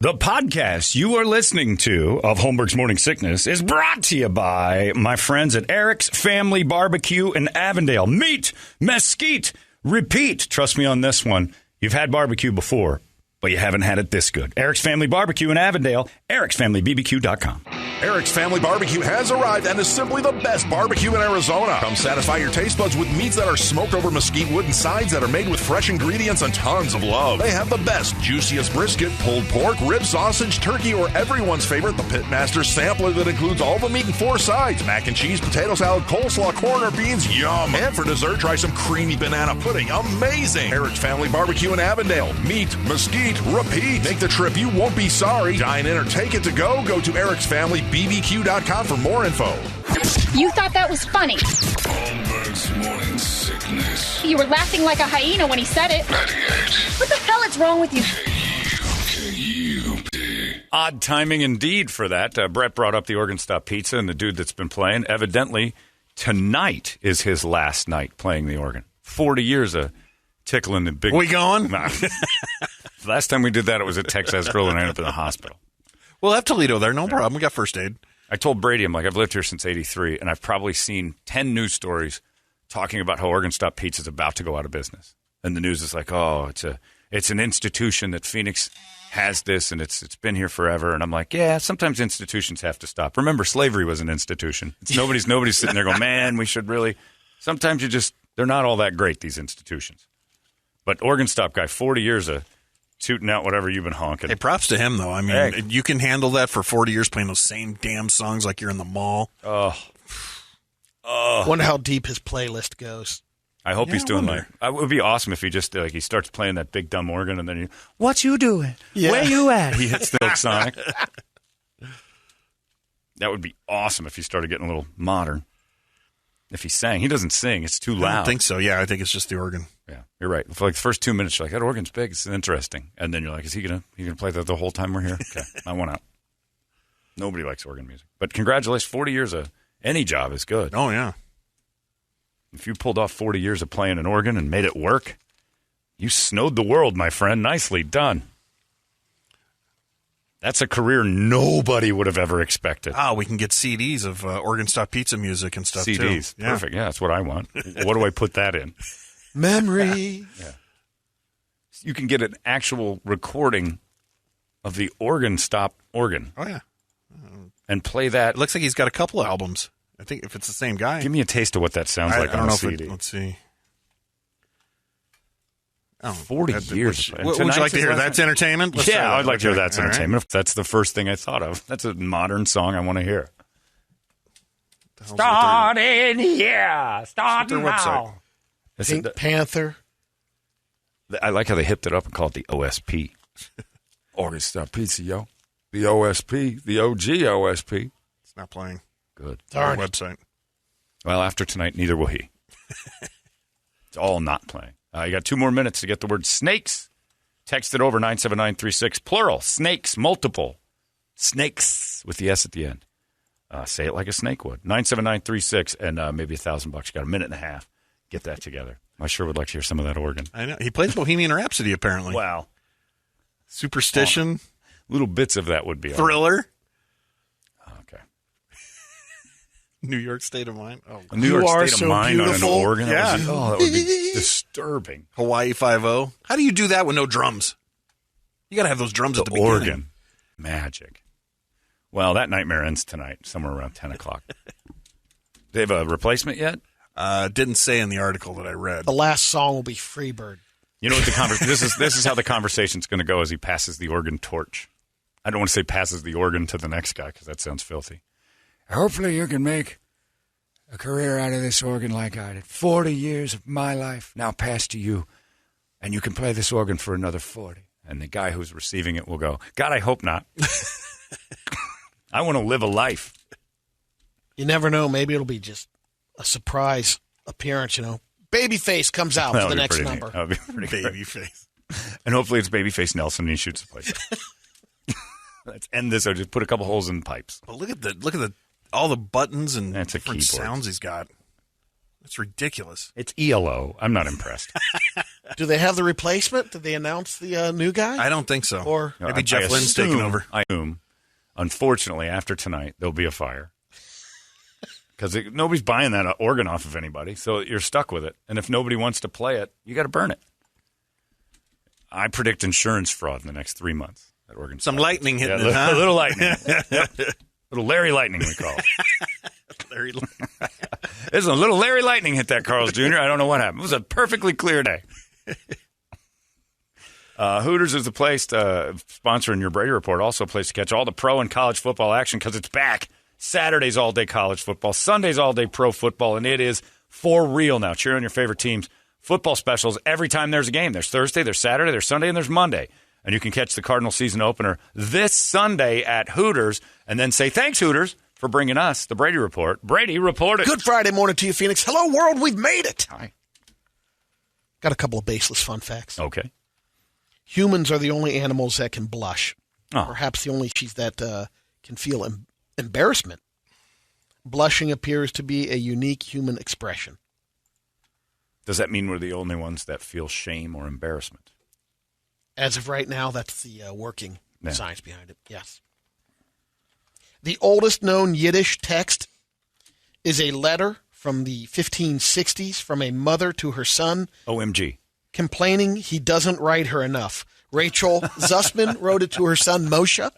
The podcast you are listening to of Holmberg's Morning Sickness is brought to you by my friends at Eric's Family Barbecue in Avondale. Meet, mesquite, repeat. Trust me on this one. You've had barbecue before, but you haven't had it this good. Eric's Family Barbecue in Avondale, ericsfamilybbq.com. Eric's Family Barbecue has arrived and is simply the best barbecue in Arizona. Come satisfy your taste buds with meats that are smoked over mesquite wood and sides that are made with fresh ingredients and tons of love. They have the best, juiciest brisket, pulled pork, rib sausage, turkey, or everyone's favorite, the Pitmaster Sampler that includes all the meat and 4 sides. Mac and cheese, potato salad, coleslaw, corn, or beans, yum. And for dessert, try some creamy banana pudding, amazing. Eric's Family Barbecue in Avondale. Meat, mesquite, repeat. Make the trip, you won't be sorry. Dine in or take it to go. Go to ericsfamilybbq.com for more info. You thought that was funny. Holmberg's Morning Sickness. You were laughing like a hyena when he said it. 98. What the hell is wrong with you? K-U-K-U-D. Odd timing indeed for that. Brett brought up the Oregon Stop Pizza and the dude that's been playing. Evidently, tonight is his last night playing the organ. 40 years of tickling the big... We going? Last time we did that, it was at Texas Grill and I ended up in the hospital. We'll have Toledo there. No problem. We got first aid. I told Brady, I'm like, I've lived here since 83, and I've probably seen 10 news stories talking about how Oregon Stop Pizza is about to go out of business. And the news is like, oh, it's an institution that Phoenix has this, and it's been here forever. And I'm like, yeah, sometimes institutions have to stop. Remember, slavery was an institution. It's nobody's sitting there going, man, we should really. Sometimes they're not all that great, these institutions. But Oregon Stop guy, 40 years of tooting out whatever you've been honking. Hey, props to him, though. I mean, you can handle that for 40 years playing those same damn songs like you're in the mall. Wonder how deep his playlist goes. I hope he's doing like. It would be awesome if he just he starts playing that big dumb organ and then what you doing? Yeah. Where you at? He hits the Silk Sonic. That would be awesome if he started getting a little modern. If he sang, he doesn't sing. It's too loud. I don't think so. Yeah, I think it's just the organ. Yeah, you're right. For like the first 2 minutes, you're like, that organ's big. It's interesting. And then you're like, is he gonna play that the whole time we're here? Okay, I want out. Nobody likes organ music. But congratulations, 40 years of any job is good. Oh, yeah. If you pulled off 40 years of playing an organ and made it work, you snowed the world, my friend. Nicely done. That's a career nobody would have ever expected. We can get CDs of Oregon Stop Pizza music and stuff, CDs. too. Perfect. Yeah, that's what I want. What do I put that in? Memory. Yeah. You can get an actual recording of the Oregon Stop organ. Oh, yeah. And play that. It looks like he's got a couple of albums. I think if it's the same guy. Give me a taste of what that sounds like on a CD. Let's see. 40 years. What would you like to hear? That's entertainment? I'd like to hear that's All entertainment. Right. That's the first thing I thought of. That's a modern song I want to hear. Starting here. Starting now. Pink Panther. I like how they hipped it up and called it the OSP. Oregon Stop Pizza, yo. The OSP. The OG OSP. It's not playing. Good. Darn website. Well, after tonight, neither will he. It's all not playing. You got 2 more minutes to get the word snakes. Text it over 97936. Plural. Snakes. Multiple. Snakes with the S at the end. Say it like a snake would. 97936 and maybe $1,000. You got a minute and a half. Get that together. I sure would like to hear some of that organ. I know. He plays Bohemian Rhapsody, apparently. Wow. Superstition. Little bits of that would be Thriller. Okay. New York State of Mind. Oh, New York State of Mind beautiful. on an organ? Yeah. That would be disturbing. Hawaii Five-0. How do you do that with no drums? You got to have those drums at the beginning. Organ. Magic. Well, that nightmare ends tonight, somewhere around 10 o'clock. They have a replacement yet? Didn't say in the article that I read. The last song will be Freebird. You know what this is how the conversation's going to go as he passes the organ torch. I don't want to say passes the organ to the next guy because that sounds filthy. Hopefully you can make a career out of this organ like I did. 40 years of my life now passed to you, and you can play this organ for another 40. And the guy who's receiving it will go, God, I hope not. I want to live a life. You never know. Maybe it'll be just a surprise appearance, Babyface comes out for the next number. That'll be pretty Babyface. And hopefully it's Babyface Nelson and he shoots the place. Let's end this or just put a couple holes in the pipes. Well, look at all the buttons and different keyboard. sounds he's got. It's ridiculous. It's ELO. I'm not impressed. Do they have the replacement? Did they announce the new guy? I don't think so. Or maybe Jeff Lynn's taking over. I assume, unfortunately, after tonight, there'll be a fire. Because nobody's buying that organ off of anybody, so you're stuck with it. And if nobody wants to play it, you got to burn it. I predict insurance fraud in the next 3 months. That organ. Some lightning hitting it, huh? A little lightning. Little Larry Lightning, we call it. Larry. There's a little Larry Lightning hit that Carl's Jr. I don't know what happened. It was a perfectly clear day. Hooters is the place to sponsoring your Brady Report. Also a place to catch all the pro and college football action because it's back. Saturdays all day college football, Sundays all day pro football, and it is for real now. Cheer on your favorite teams. Football specials every time there's a game. There's Thursday, there's Saturday, there's Sunday, and there's Monday. And you can catch the Cardinal season opener this Sunday at Hooters and then say, thanks, Hooters, for bringing us the Brady Report. Brady, report it. Good Friday morning to you, Phoenix. Hello, world. We've made it. Hi. Got a couple of baseless fun facts. Okay. Humans are the only animals that can blush. Oh. Perhaps the only species that can feel embarrassment. Blushing appears to be a unique human expression. Does that mean we're the only ones that feel shame or embarrassment? As of right now, that's the working science behind it, yes. The oldest known Yiddish text is a letter from the 1560s from a mother to her son. OMG. Complaining he doesn't write her enough. Rachel Zussman wrote it to her son Moshe.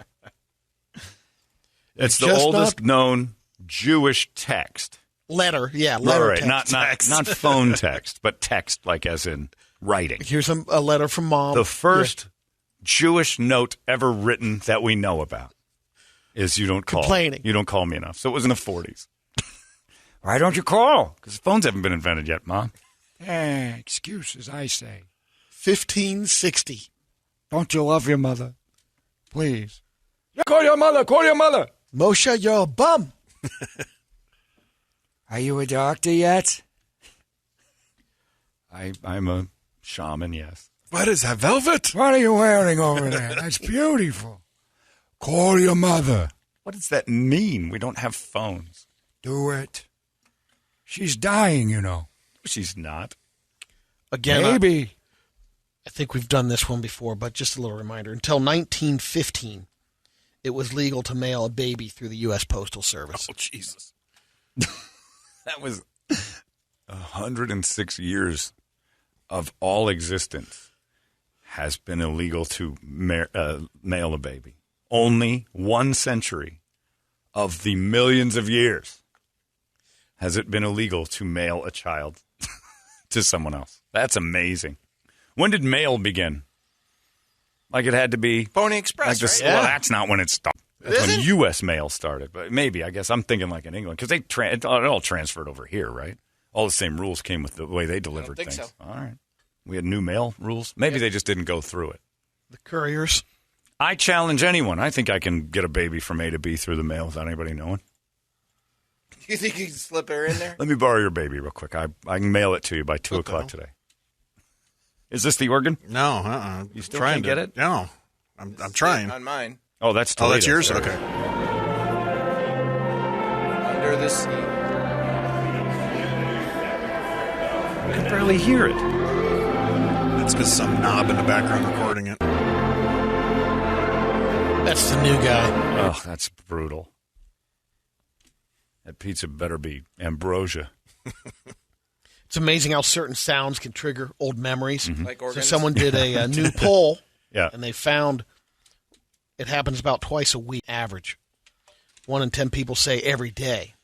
It's the oldest known Jewish text. Letter, yeah, letter text. Not phone text, but text like as in writing. Here's a letter from Mom. The first Jewish note ever written that we know about is you don't call. Complaining. You don't call me enough. So it was in the 40s. Why don't you call? Because phones haven't been invented yet, Mom. Excuses, I say. 1560. Don't you love your mother? Please. Yeah, call your mother. Call your mother. Moshe, you're a bum. Are you a doctor yet? I'm a shaman, yes. What is that, velvet? What are you wearing over there? That's beautiful. Call your mother. What does that mean? We don't have phones. Do it. She's dying, you know. She's not. Again, maybe. I think we've done this one before, but just a little reminder. Until 1915, it was legal to mail a baby through the U.S. Postal Service. Oh, Jesus. That was 106 years of all existence has been illegal to mail a baby. Only 1 century of the millions of years has it been illegal to mail a child to someone else. That's amazing. When did mail begin? Like it had to be Pony Express, right? Well, that's not when it started. That's when U.S. mail started. But maybe, I guess I'm thinking like in England. Because it all transferred over here, right? All the same rules came with the way they delivered things. So. All right. We had new mail rules. Maybe they just didn't go through it. The couriers. I challenge anyone. I think I can get a baby from A to B through the mail without anybody knowing. You think you can slip her in there? Let me borrow your baby real quick. I can mail it to you by 2 o'clock today. Is this the organ? No, You still can't get it? No, I'm trying. On mine. Oh, that's Toledo. Toledo. Oh, that's yours? Okay. Under the sea. I can barely hear it. That's because some knob in the background recording it. That's the new guy. Oh, that's brutal. That pizza better be ambrosia. It's amazing how certain sounds can trigger old memories. Mm-hmm. Like organs. So someone did a new poll, Yeah. and they found it happens about twice a week average. 1 in 10 people say every day.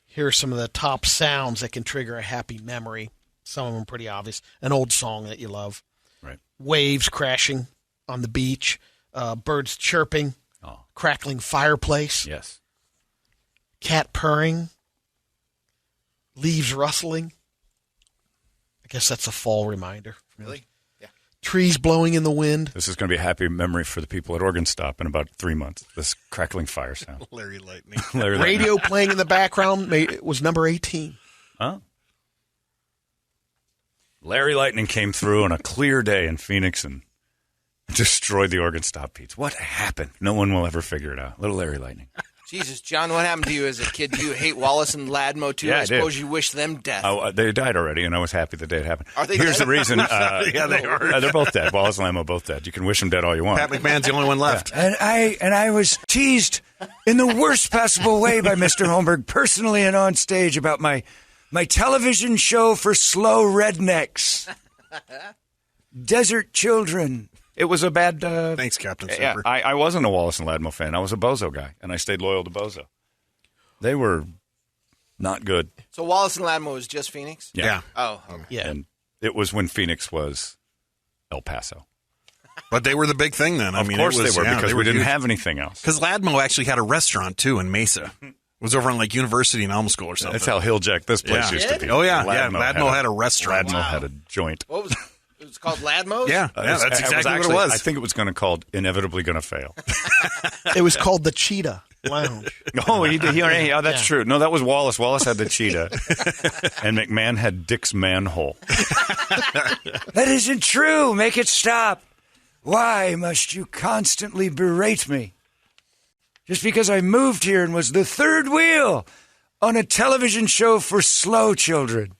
Here are some of the top sounds that can trigger a happy memory. Some of them pretty obvious. An old song that you love. Right. Waves crashing on the beach. Birds chirping. Oh. Crackling fireplace. Yes. Cat purring. Leaves rustling. I guess that's a fall reminder. Really? Yeah. Trees blowing in the wind. This is going to be a happy memory for the people at Organ Stop in about 3 months. This crackling fire sound. Larry Lightning. Larry Lightning. Radio playing in the background was number 18. Huh? Larry Lightning came through on a clear day in Phoenix and destroyed the Organ Stop Beats. What happened? No one will ever figure it out. Little Larry Lightning. Jesus, John, what happened to you as a kid? Do you hate Wallace and Ladmo, too? Yeah, I I suppose did. you wish them death. They died already, and I was happy the day it happened. Are they Here's dead? the reason. Yeah, they are. They're both dead. Wallace and Lammo both dead. You can wish them dead all you want. Pat McMahon's the only one left. And I was teased in the worst possible way by Mr. Holmberg, personally and on stage, about my television show for slow rednecks, Desert Children. It was a bad. Thanks, Captain Yeah, Super. I wasn't a Wallace and Ladmo fan. I was a Bozo guy, and I stayed loyal to Bozo. They were not good. So Wallace and Ladmo was just Phoenix? Yeah. Oh, okay. Yeah. And it was when Phoenix was El Paso. But they were the big thing then. Of course they were, because we didn't have anything else. Because Ladmo actually had a restaurant, too, in Mesa. It was over on, like, University and Elm School or something. That's how Hilljack this place Yeah. used to be. Oh, yeah. Ladmo had a restaurant. Ladmo had a joint. What was it? It was called Ladmo's? Yeah, that's exactly what it was. I think it was going to called Inevitably Going to Fail. It was called the Cheetah Lounge. Oh, that's true. No, that was Wallace. Wallace had the cheetah, and McMahon had Dick's manhole. That isn't true. Make it stop. Why must you constantly berate me? Just because I moved here and was the third wheel on a television show for slow children.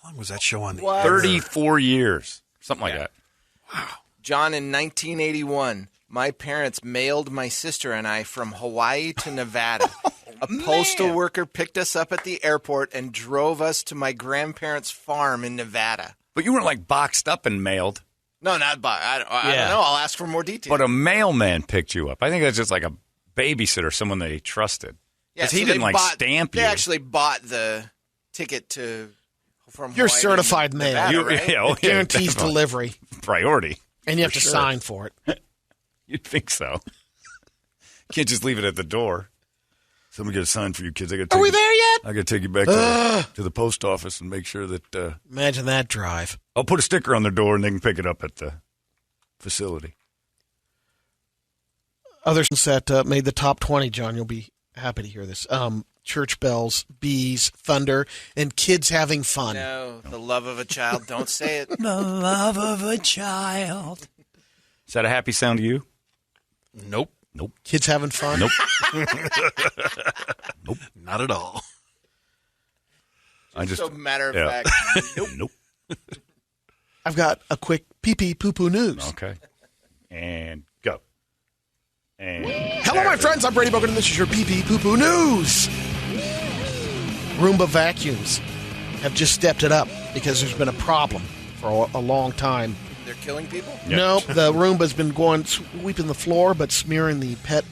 How long was that show on the What? 34 years. Something like that. John, in 1981, my parents mailed my sister and I from Hawaii to Nevada. A postal worker picked us up at the airport and drove us to my grandparents' farm in Nevada. But you weren't like boxed up and mailed. No, not by. I don't know. I'll ask for more details. But a mailman picked you up. I think that's just like a babysitter, someone they trusted. Yeah, Because he so didn't they like bought- stamp you. They actually bought the ticket from You're Hawaii to certified mail. Nevada, right? yeah, Guarantees definitely. delivery. Priority. And you have For to sure. sign for it. You'd think so. You can't just leave it at the door. Somebody get a sign for you kids. Are we there yet? I got to take you back to the post office and make sure that Imagine that drive. I'll put a sticker on their door and they can pick it up at the facility. Others that made the top 20, John, you'll be happy to hear this. Church bells, bees, thunder, and kids having fun. No, the love of a child. Don't say it. The love of a child. Is that a happy sound to you? Nope. Nope. Kids having fun? Nope. Nope. Not at all. I just So matter of yeah. fact. Nope. Nope. I've got a quick pee-pee poo-poo news. Okay. And go. And Hello, my friends. I'm Brady Bogan, and this is your pee-pee poo-poo news. Roomba vacuums have just stepped it up because there's been a problem for a long time. They're killing people? Yeah. No, the Roomba's been sweeping the floor, but smearing the pet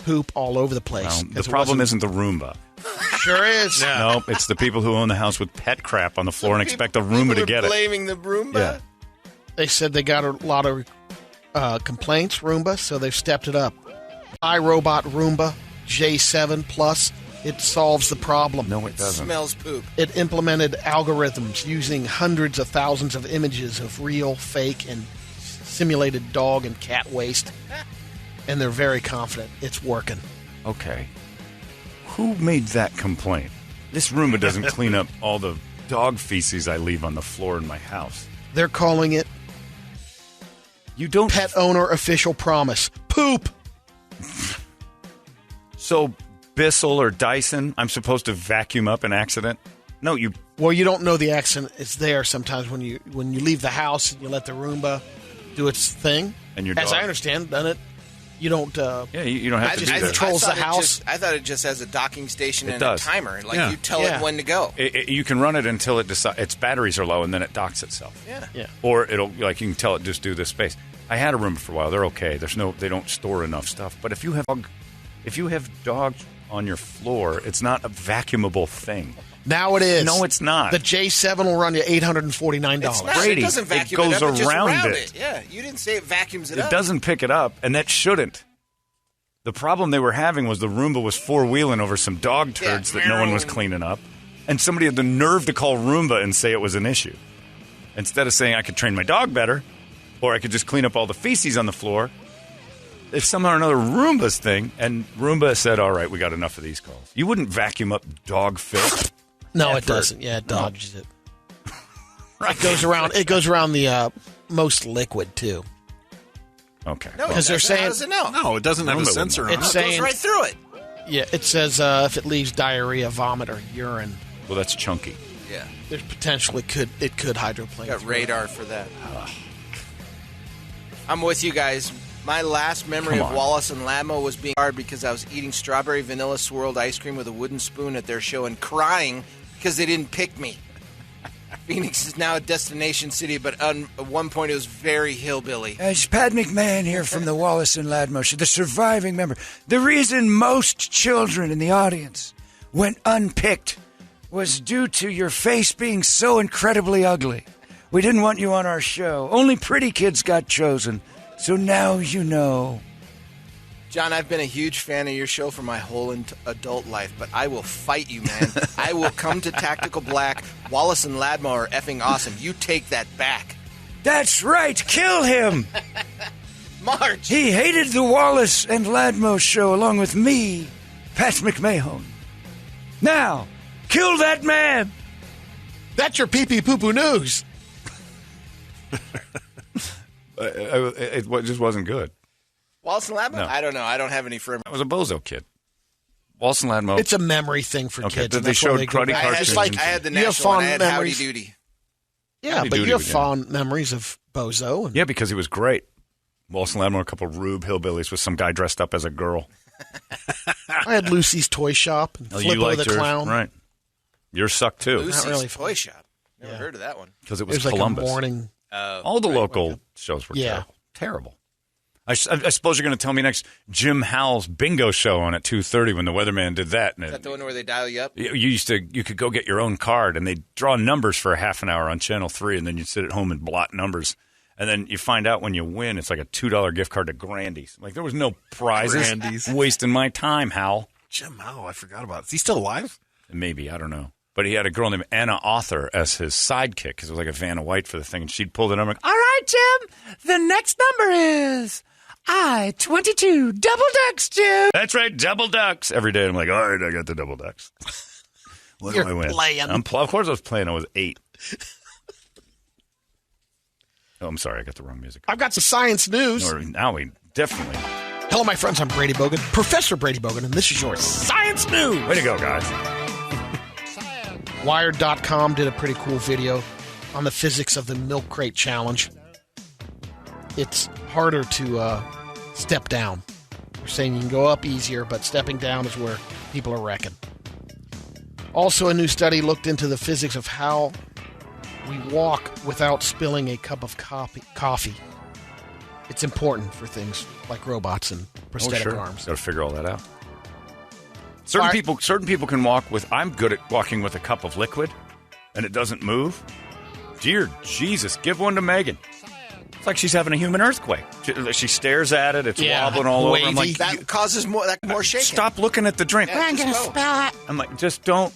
poop all over the place. Well, the 'Cause it problem wasn't- isn't the Roomba. Sure is. No, it's the people who own the house with pet crap on the floor and expect the Roomba to get it. Blaming the Roomba? Yeah. They said they got a lot of complaints, Roomba, so they've stepped it up. iRobot Roomba J7 Plus, it solves the problem. No, it doesn't. Smells poop. It implemented algorithms using hundreds of thousands of images of real, fake, and simulated dog and cat waste, and they're very confident it's working. Okay. Who made that complaint? This Roomba doesn't clean up all the dog feces I leave on the floor in my house. They're calling it You don't. Pet Owner Official Promise. Poop! So, Bissell or Dyson, I'm supposed to vacuum up an accident? No, you. Well, you don't know the accident is there sometimes when you leave the house and you let the Roomba do its thing. And your As dog. I understand, doesn't it? You don't. Yeah, you don't have to do that. controls the house. I thought it just has a docking station It and does. a timer. Like Yeah. you tell Yeah. it when to go. You can run it until it decides its batteries are low, and then it docks itself. Yeah. Yeah. Or it'll you can tell it just do this space. I had a Roomba for a while. They're okay. They don't store enough stuff. But if you have dogs on your floor, it's not a vacuumable thing. Now it is. No, it's not. The J7 will run you $849. It's not. Brady, It doesn't it vacuum goes it up. It just around around it. Yeah. You didn't say it vacuums it It up. doesn't pick it up, and that shouldn't. The problem they were having was the Roomba was four-wheeling over some dog turds that no one was cleaning up, and somebody had the nerve to call Roomba and say it was an issue. Instead of saying I could train my dog better, or I could just clean up all the feces on the floor, if somehow or another Roomba's thing, and Roomba said, all right, we got enough of these calls. You wouldn't vacuum up dog filth. No, it Effort. doesn't. Yeah, it dodges it. It goes around. It goes around the most liquid too. Okay. No, Because they're saying- how does it know? No, it doesn't have a sensor on It's it. It saying- goes right through it. Yeah, it says if it leaves diarrhea, vomit, or urine, Well, that's chunky. Yeah, there's potential it could hydroplane. got through radar for that. I'm with you guys. My last memory Come of on. Wallace and Ladmo was being hard because I was eating strawberry vanilla swirled ice cream with a wooden spoon at their show and crying because they didn't pick me. Phoenix is now a destination city, but at one point it was very hillbilly. It's Pat McMahon here from the Wallace and Ladmo Show, the surviving member. The reason most children in the audience went unpicked was due to your face being so incredibly ugly. We didn't want you on our show. Only pretty kids got chosen. So now you know. John, I've been a huge fan of your show for my whole adult life, but I will fight you, man. I will come to Tactical Black. Wallace and Ladmo are effing awesome. You take that back. That's right. Kill him. March! He hated the Wallace and Ladmo Show along with me, Pat McMahon. Now, kill that man. That's your pee-pee poo-poo news. It just wasn't good. Wallace and Ladmo? No. I don't know. I don't have any firm. I was a bozo kid. Wallace and Ladmo. It's a memory thing for Okay, kids. they and that's why showed they go cruddy back. cartoons. Just like I had the you have national one. fond I had memories. Howdy Doody. Yeah, Howdy but Doody you have was in fond memories of Bozo. And Yeah, because he was great. Wallace and Ladmo, a couple of Rube hillbillies with some guy dressed up as a girl. I had Lucy's Toy Shop and Oh, Flippo liked the yours, Clown. right? Yours sucked too Lucy's really Toy Shop. Never Yeah. heard of that one. because it It was, was like Columbus. a morning. All the local shows were Yeah. terrible. I suppose you're going to tell me next Jim Howell's bingo show on at 2:30 when the weatherman did that. And Is that the one where they dial you up? you could go get your own card and they'd draw numbers for a half an hour on Channel 3 and then you'd sit at home and blot numbers. And then you find out when you win, it's like a $2 gift card to Grandy's. Like there was no prizes. Grandy's. Wasting my time, Howell. Jim Howe, I forgot about it. Is he still alive? Maybe, I don't know. But he had a girl named Anna Author as his sidekick because it was like a Vanna White for the thing. And she'd pull the number. All right, Jim, the next number is I-22. Double ducks, Jim. That's right, double ducks. Every day I'm like, all right, I got the double ducks. What You're do I win? playing. Of course I was playing. I was 8. Oh, I'm sorry. I got the wrong music. I've got some science news. Now we definitely. Hello, my friends. I'm Brady Bogan, Professor Brady Bogan, and this is your science news. Way to go, guys. Wired.com did a pretty cool video on the physics of the milk crate challenge. It's harder to step down. They're saying you can go up easier, but stepping down is where people are wrecking. Also, a new study looked into the physics of how we walk without spilling a cup of coffee. It's important for things like robots and prosthetic arms. Got to figure all that out. Certain people can walk with. I'm good at walking with a cup of liquid, and it doesn't move. Dear Jesus, give one to Megan. It's like she's having a human earthquake. She stares at it. It's wobbling all over. I'm like, That causes more shaking. stop looking at the drink. Yeah, I'm gonna Spell it. I'm like, just don't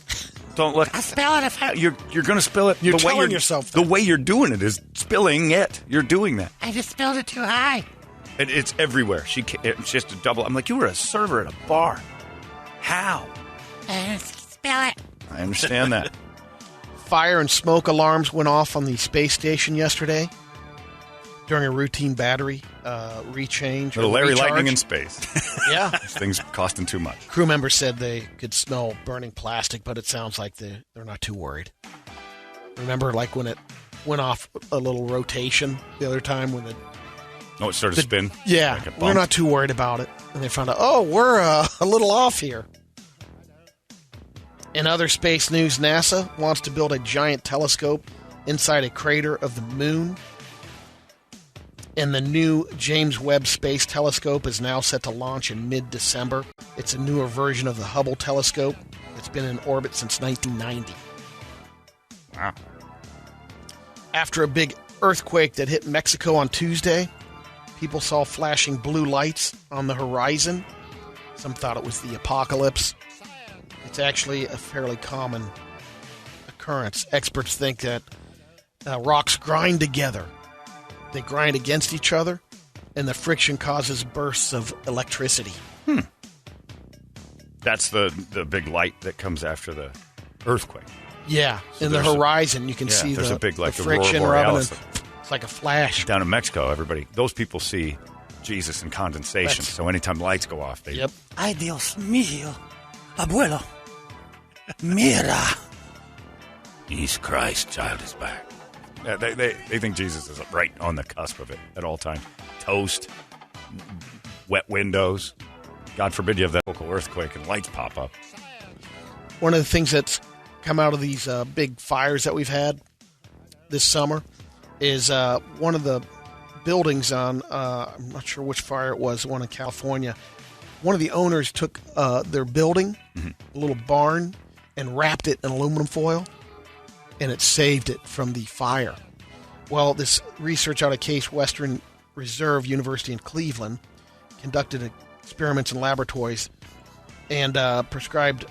look. I'll spell it if I... You're going to spill it. You're the way telling yourself the that. way you're doing it is spilling it. You're doing that. I just spelled it too high. It's everywhere. She has to double. I'm like, you were a server at a bar. How? I just spell it. I understand that. Fire and smoke alarms went off on the space station yesterday during a routine battery rechange. Little or Larry recharge. Lightning in space. Yeah. This thing's costing too much. Crew members said they could smell burning plastic, but it sounds like they're not too worried. Remember, like when it went off a little rotation the other time when it. Oh, it started to spin? Yeah, Like it we're bumped? not too worried about it. And they found out, oh, we're a little off here. In other space news, NASA wants to build a giant telescope inside a crater of the moon. And the new James Webb Space Telescope is now set to launch in mid-December. It's a newer version of the Hubble telescope. It's been in orbit since 1990. Wow. After a big earthquake that hit Mexico on Tuesday, people saw flashing blue lights on the horizon. Some thought it was the apocalypse. It's actually a fairly common occurrence. Experts think that rocks grind together. They grind against each other, and the friction causes bursts of electricity. That's the big light that comes after the earthquake. Yeah, in the there's a- horizon, you can see there's the, a big, like, the the Aurora friction rubbing. Borealis. It's like a flash. Down in Mexico, those people see Jesus and condensation. So anytime lights go off, they... Yep. Ay, Dios mío. Abuelo. Mira. Jesus Christ, child is back. Yeah, they think Jesus is right on the cusp of it at all times. Toast, wet windows. God forbid you have that local earthquake and lights pop up. One of the things that's come out of these big fires that we've had this summer is one of the buildings on, I'm not sure which fire it was, one in California. One of the owners took their building, a little barn, and wrapped it in aluminum foil, and it saved it from the fire. Well, this research out of Case Western Reserve University in Cleveland conducted experiments in laboratories and prescribed,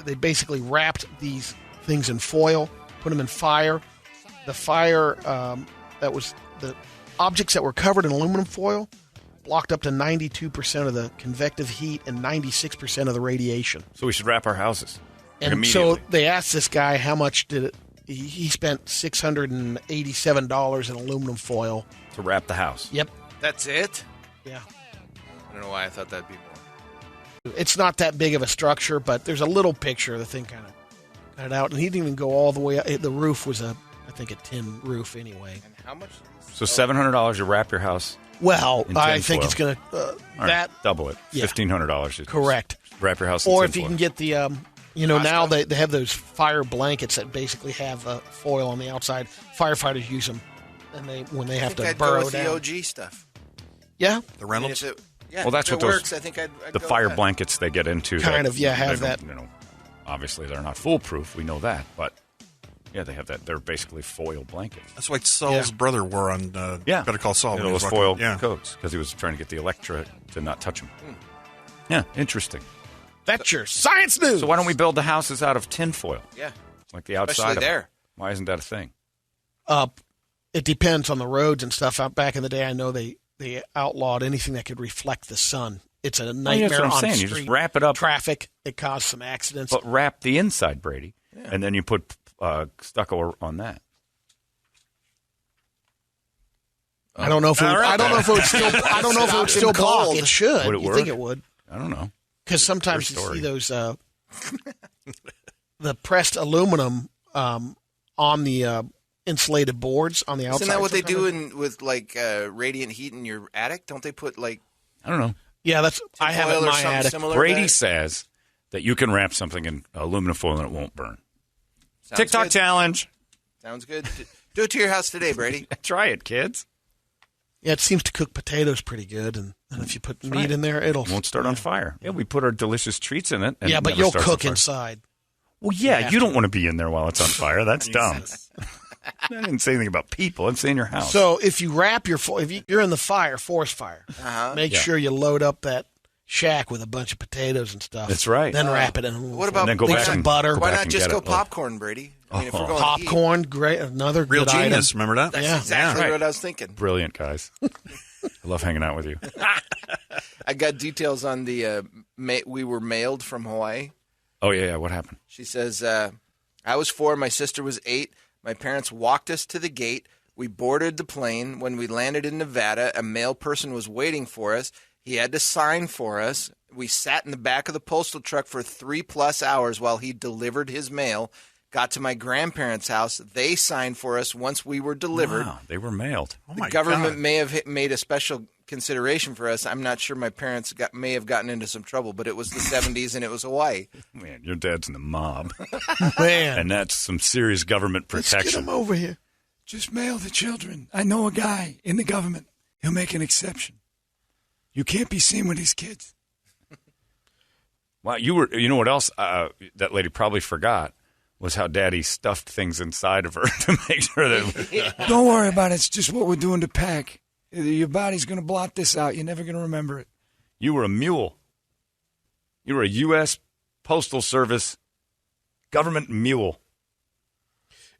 they basically wrapped these things in foil, put them in fire. The fire that was the objects that were covered in aluminum foil blocked up to 92% of the convective heat and 96% of the radiation. So we should wrap our houses. And so they asked this guy how much did it. He spent $687 in aluminum foil to wrap the house. Yep. That's it? Yeah. I don't know why I thought that'd be more. It's not that big of a structure, but there's a little picture of the thing kind of cut it out. And he didn't even go all the way up. The roof was I think a tin roof anyway. And how much? So $700 to wrap your house. Well, in I tin think foil. it's going to Right, double it. Yeah. $1,500. Correct. Wrap your house in Or tin if you foil. can get the, now they have those fire blankets that basically have foil on the outside. Firefighters use them, and when they have to I'd burrow go with down. the OG stuff. Yeah, The Reynolds? I mean, Well, that's if what it those- works. I think I'd the go fire with that. blankets they get into. Kind of, yeah, have they that. don't, obviously, they're not foolproof. We know that. But, yeah, they have that. They're basically foil blankets. That's what Saul's brother wore on Better Call Saul. You when know, he those was foil walking- coats because he was trying to get the Electra to not touch him. Yeah, interesting. that's your science news. So why don't we build the houses out of tin foil? Yeah. Like the outside Especially of there. it? Why isn't that a thing? It depends on the roads and stuff. Out back in the day, I know they outlawed anything that could reflect the sun. It's a nightmare that's what I'm on saying. street You just wrap it up. traffic. It caused some accidents. But wrap the inside, Brady, and then you put stucco on that. I don't know if it would, I don't know if it would still. I don't know if it would still block. It should. Would it You work? think it would? I don't know. Because sometimes you Your story. see those the pressed aluminum on the insulated boards on the outside. Isn't that what they sometimes. do with like radiant heat in your attic? Don't they put like I don't know. Yeah, that's. I have it foil in or my something attic. similar? to Brady that? says that you can wrap something in aluminum foil and it won't burn. Sounds TikTok good. challenge. Sounds good. Do it to your house today, Brady. Try it, kids. Yeah, it seems to cook potatoes pretty good, and if you put meat right. in there, it'll It won't start on fire. Yeah, we put our delicious treats in it. And Yeah, it but never you'll starts on cook fire. inside. Well, yeah, have you to. don't want to be in there while it's on fire. That's dumb. I didn't say anything about people. I'm saying your house. So if you wrap your if you're in the fire, forest fire, make Yeah. sure you load up that shack with a bunch of potatoes and stuff. That's right. Then wrap it in. aluminum What foil. about then go Leave back some and butter? go Why back not and just get go it. popcorn, Brady? I mean, if we're going popcorn? Great, another Real good item. genius. Remember that? That's Yeah. exactly Yeah. what I was thinking. Brilliant, guys. I love hanging out with you. I got details on the we were mailed from Hawaii. Oh, yeah. What happened? She says, I was 4, my sister was 8. My parents walked us to the gate. We boarded the plane. When we landed in Nevada, a male person was waiting for us. He had to sign for us. We sat in the back of the postal truck for 3+ hours while he delivered his mail. Got to my grandparents' house. They signed for us once we were delivered. Wow, they were mailed. Oh The my government God. may have made a special consideration for us. I'm not sure my parents may have gotten into some trouble, but it was the 70s and it was Hawaii. Man, your dad's in the mob. Man, And that's some serious government let's get protection. him over here. Just mail the children. I know a guy in the government. He'll make an exception. You can't be seen with these kids. Wow, you know what else that lady probably forgot was how Daddy stuffed things inside of her to make sure that Don't worry about it. It's just what we're doing to pack. Your body's going to blot this out. You're never going to remember it. you were a mule. You were a U.S. Postal Service government mule.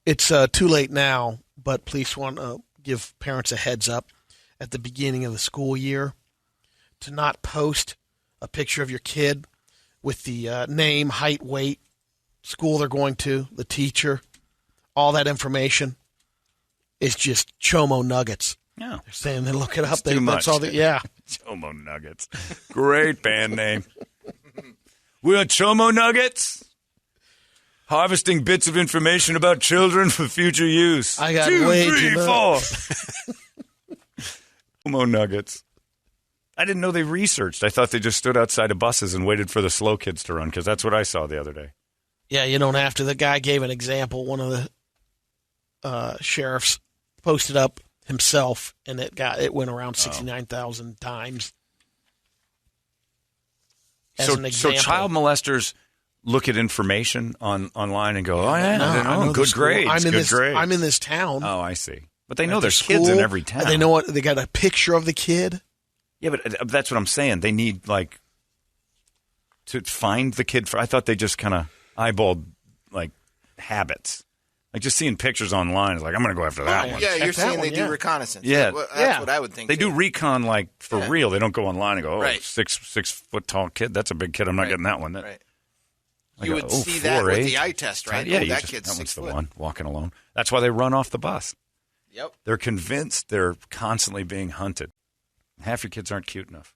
It's too late now, but please want to give parents a heads up at the beginning of the school year to not post a picture of your kid with the name, height, weight, school they're going to, the teacher, all that information. Is just chomo nuggets. No. They're saying they look it up. Too much. That's all yeah. Chomo Nuggets. Great band name. We are Chomo Nuggets. Harvesting bits of information about children for future use. I got 2, way 3, too 4. Chomo Nuggets. I didn't know they researched. I thought they just stood outside of buses and waited for the slow kids to run, because that's what I saw the other day. Yeah, you don't have to. The guy gave an example. One of the sheriffs posted up himself, and it went around 69,000 times. As an So example. child molesters look at information online and go, "Oh yeah, No, I know the good school. grades, grades." I'm in this town. Oh, I see. But they At know the there's kids in school, every town. They know what they got a picture of the kid. Yeah, but that's what I'm saying. They need to find the kid. I thought they just kind of eyeballed habits. Just seeing pictures online is like, I'm going to go after that one. Yeah, you're Check that saying one, they do yeah. reconnaissance. Yeah. That's what I would think. They do recon for real. They don't go online and go, Right. 6 foot tall kid. That's a big kid. I'm not getting that one. Right. I You go, would see that 4'8". with the eye test, right? Yeah, That kid's that 6 one's the foot. one walking alone. That's why they run off the bus. Yep. They're convinced they're constantly being hunted. Half your kids aren't cute enough.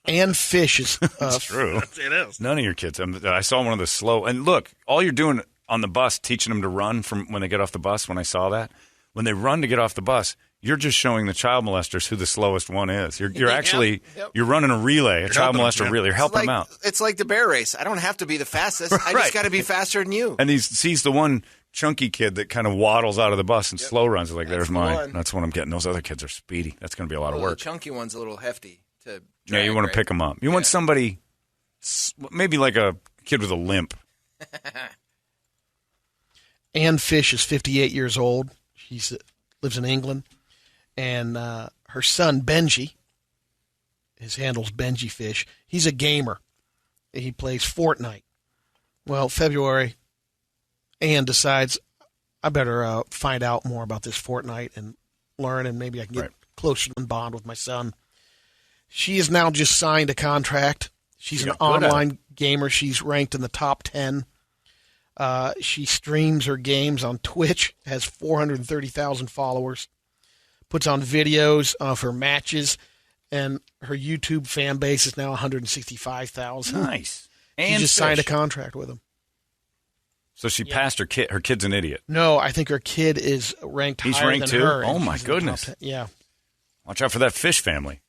And fish is That's true. It is. None of your kids. I saw one of the slow. And look, all you're doing on the bus, teaching them to run from when they get off the bus. When I saw that, when they run to get off the bus, you're just showing the child molesters who the slowest one is. You're actually you're running a relay, a child molester relay. You're helping them out. It's like the bear race. I don't have to be the fastest. I just got to be faster than you. And he sees the one chunky kid that kind of waddles out of the bus and slow runs. He's like, there's the mine. one. That's what I'm getting. Those other kids are speedy. That's going to be a lot of The work. chunky one's a little hefty to Yeah, drag, you want right? to pick them up. You want somebody, maybe like a kid with a limp. Ann Fish is 58 years old. She lives in England. And her son, Benji, his handle's Benji Fish, he's a gamer. He plays Fortnite. Well, February, Ann decides, I better find out more about this Fortnite and learn, and maybe I can get closer to bond with my son. She has now just signed a contract. She's an online gamer. She's ranked in the top 10. She streams her games on Twitch, has 430,000 followers, puts on videos of her matches, and her YouTube fan base is now 165,000. Nice. She And just signed a contract with him. So she passed her kid. Her kid's an idiot. No, I think her kid is ranked He's higher ranked than too? her. Oh, and my she's in the top goodness. 10. Yeah. Watch out for that Fish family.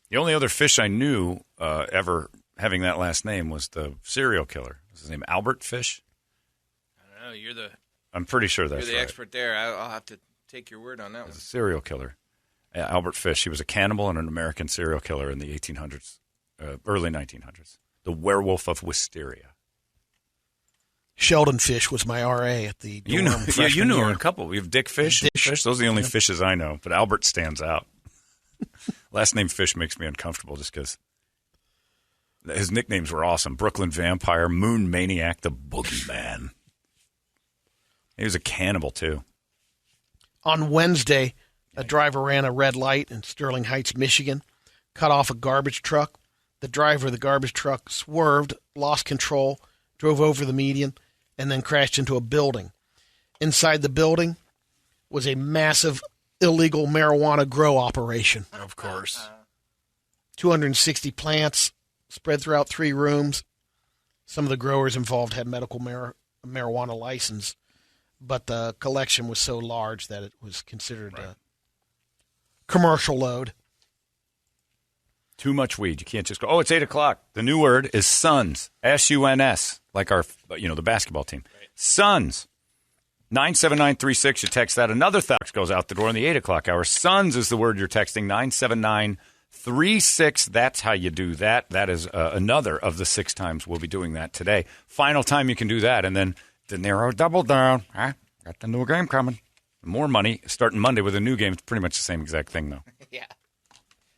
The only other Fish I knew ever having that last name was the serial killer. Was his name Albert Fish? I don't know. You're I'm pretty sure that's the right. expert there. I'll have to take your word on that one. He's a serial killer. Albert Fish. He was a cannibal and an American serial killer in the 1800s, early 1900s. The Werewolf of Wisteria. Sheldon Fish was my RA at the dorm. You knew year. a couple. We have Dick Fish. and Fish. Those are the only fishes I know. But Albert stands out. Last name Fish makes me uncomfortable just because his nicknames were awesome. Brooklyn Vampire, Moon Maniac, the Boogeyman. He was a cannibal, too. On Wednesday, a driver ran a red light in Sterling Heights, Michigan, cut off a garbage truck. The driver of the garbage truck swerved, lost control, drove over the median, and then crashed into a building. Inside the building was a massive illegal marijuana grow operation. Of course. 260 plants spread throughout 3 rooms. Some of the growers involved had medical marijuana license, but the collection was so large that it was considered a commercial load. Too much weed. You can't just go, it's 8 o'clock. The new word is Suns. S-U-N-S, like our, the basketball team. Suns. 97936, you text that. Another text goes out the door in the 8 o'clock hour. Suns is the word you're texting. 97936. That's how you do that. That is another of the 6 times we'll be doing that today. Final time you can do that. And then the narrow double down. Got the new game coming. More money starting Monday with a new game. It's pretty much the same exact thing, though. Yeah.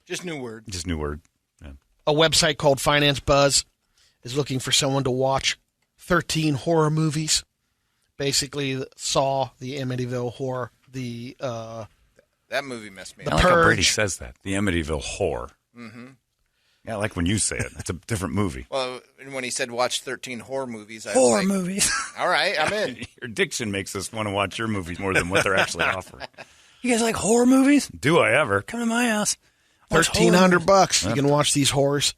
Just new word. Just new word. Yeah. A website called Finance Buzz is looking for someone to watch 13 horror movies. Basically, Saw, the Amityville Horror, That movie messed me The I up. like how Purge. Brady says that. The Amityville Horror. Mm-hmm. Yeah, I like when you say it. It's a different movie. Well, And when he said watch 13 horror movies, I was Horror like, movies. all right, I'm in. Your diction makes us want to watch your movies more than what they're actually offering. You guys like horror movies? Do I ever? Come to my house. Watch horror $1,300. You can watch these horrors.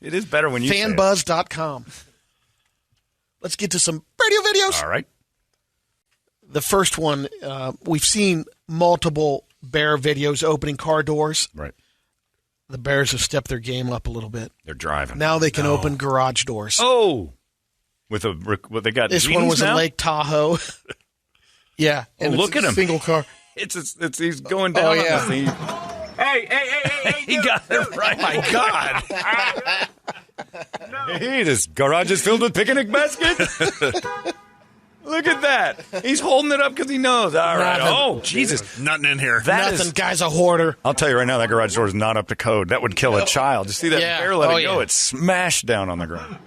It is better when you say it. Fanbuzz.com. Let's get to some radio videos. All right. The first one, we've seen multiple bear videos opening car doors. Right. The Bears have stepped their game up a little bit. They're driving. Now they can open garage doors. Oh. With what they got. This one was now? in Lake Tahoe. Yeah. And look it's at a him. Single car. It's he's going down. Oh, on yeah. this thing. Hey, he got it right. My God. Hey, this garage is filled with picnic baskets. Look at that. He's holding it up because he knows. All right. Nothing. Oh, Jesus. Nothing in here. Nothing. Guy's a hoarder. I'll tell you right now, that garage door is not up to code. That would kill a child. You see that Yeah. bear let Oh, it go? yeah. It smashed down on the ground.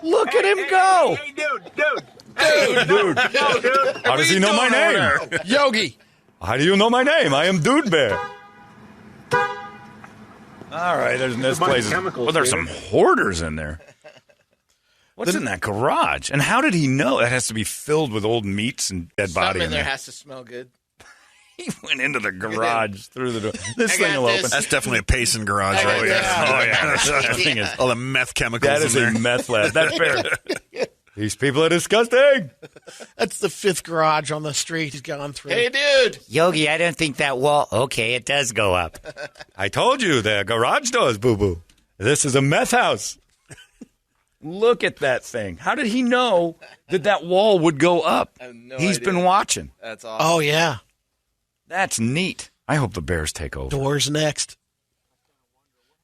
Look at him go. Dude. How does he know my name? Yogi. How do you know my name? I am Dude Bear. All right, there's places. Well, there's some hoarders in there. What's in that garage? And how did he know? That has to be filled with old meats and dead Something body in in there there. has to smell good. He went into the garage through the door. This I thing got will this. open. That's definitely a Payson garage right there. Oh, yeah. That thing is, All the meth chemicals that is in a there. meth lab. That bear. These people are disgusting. That's the fifth garage on the street he's gone through. Hey, dude. Yogi, I don't think that wall. Okay, it does go up. I told you, the garage doors, boo-boo. This is a meth house. Look at that thing. How did he know that wall would go up? I have no He's idea. been watching. That's awesome. Oh, yeah. That's neat. I hope the Bears take over. Doors next.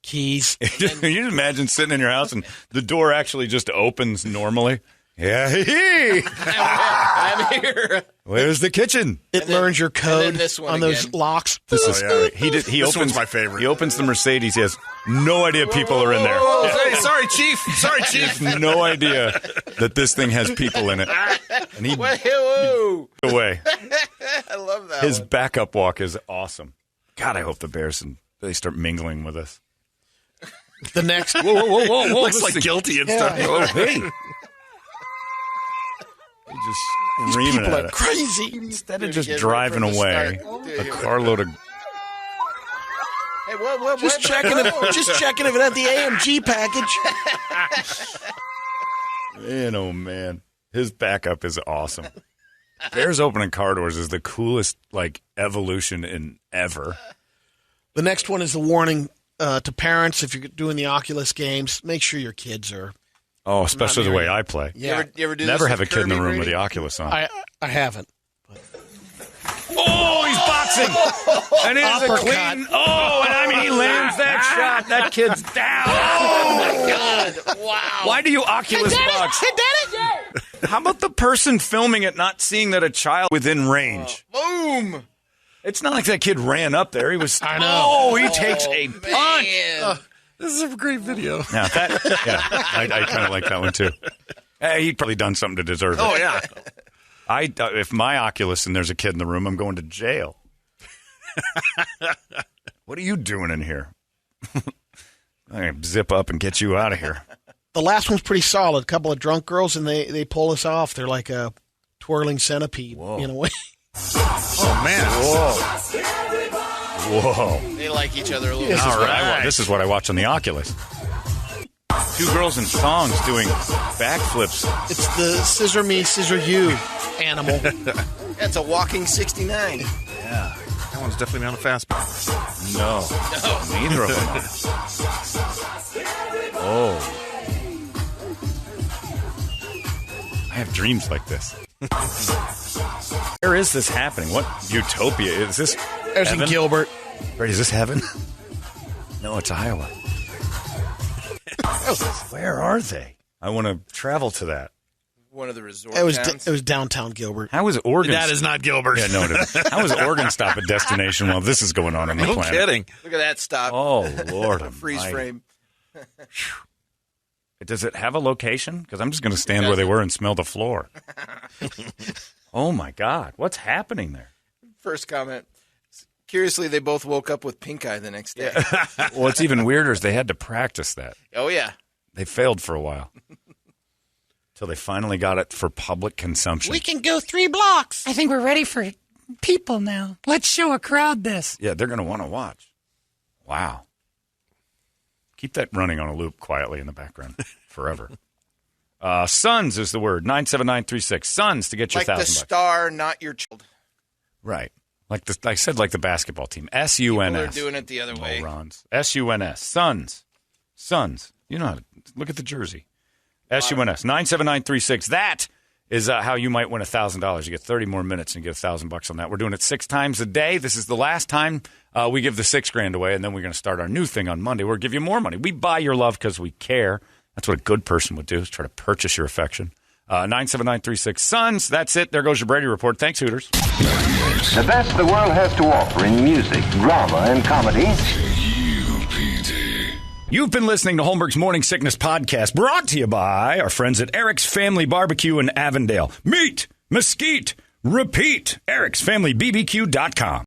Keys. Can you just imagine sitting in your house and the door actually just opens normally? Yeah, hee. I'm here. Where's the kitchen? It learns your code this one on those again. locks. This is yeah. great. He This opens one's my favorite. He opens the Mercedes. He has no idea people are in there. Hey, sorry, Chief. Sorry, He Chief. has no idea that this thing has people in it. And he Whoa. away. I love that His one. backup walk is awesome. God, I hope the Bears they start mingling with us. The next. Whoa! Looks like guilty and stuff. Oh, hey. They just screaming People at are it. crazy. Instead of Dude, just get ready driving for the away, start. a Dude, carload of Hey, what? Just checking if it had the AMG package. man, oh man, his backup is awesome. Bears opening car doors is the coolest evolution in ever. The next one is the warning to parents if you're doing the Oculus games. Make sure your kids are. Oh, especially the way I play. Yeah, You ever do Never this have a with kid in the Kirby, room with Brady? the Oculus on. I haven't. Oh, he's boxing. And it's a clean. Oh, and I mean, he lands that shot. That kid's down. Oh, God. Wow. why do you Oculus box? How about the person filming it not seeing that a child within range? Boom. It's not like that kid ran up there. He was. I know. Oh, he takes a punch. Man. This is a great video. Now I kind of like that one too. Hey, he'd probably done something to deserve it. Oh, yeah. If my Oculus and there's a kid in the room, I'm going to jail. What are you doing in here? I zip up and get you out of here. The last one's pretty solid. A couple of drunk girls, and they pull us off. They're like a twirling centipede in a way. Oh, man. Whoa! They like each other a little bit. All right, this is what I watch on the Oculus. Two girls in thongs doing backflips. It's the scissor me, scissor you animal. That's a walking 69. That one's definitely on a fastball. No, neither of them are. Oh. I have dreams like this. Where is this happening? What utopia is this? There's in heaven? Gilbert. Brady, is this heaven? No, it's Iowa. Where are they? I want to travel to that. One of the resort It was towns. it was downtown Gilbert. How is Oregon? That is not Gilbert. Yeah, no. How is Oregon stop a destination while this is going on the No planet? kidding. Look at that stop. Oh Lord, Freeze almighty. frame. Does it have a location? Because I'm just going to stand where they were and smell the floor. Oh my God, what's happening there? First comment. Curiously, they both woke up with pink eye the next day. Well, what's even weirder is they had to practice that. Oh, yeah. They failed for a while. Till they finally got it for public consumption. We can go 3 blocks. I think we're ready for people now. Let's show a crowd this. Yeah, they're going to want to watch. Wow. Keep that running on a loop quietly in the background forever. Sons is the word. 97936. Sons to get your Like $1,000. the star, not your child. Right. Like I said, like the basketball team. S-U-N-S. People are doing it the other way. Morons. S-U-N-S. Sons. Sons. You know how to look at the jersey. S-U-N-S. 97936. That is how you might win $1,000. You get 30 more minutes and you get $1,000 on that. We're doing it 6 times a day. This is the last time we give the $6,000 away, and then we're going to start our new thing on Monday. We'll give you more money. We buy your love because we care. That's what a good person would do, is try to purchase your affection. 97936. Sons, that's it. There goes your Brady Report. Thanks, Hooters. The best the world has to offer in music, drama, and comedy. You've been listening to Holmberg's Morning Sickness Podcast, brought to you by our friends at Eric's Family Barbecue in Avondale. Meet, mesquite, repeat. Eric'sFamilyBBQ.com.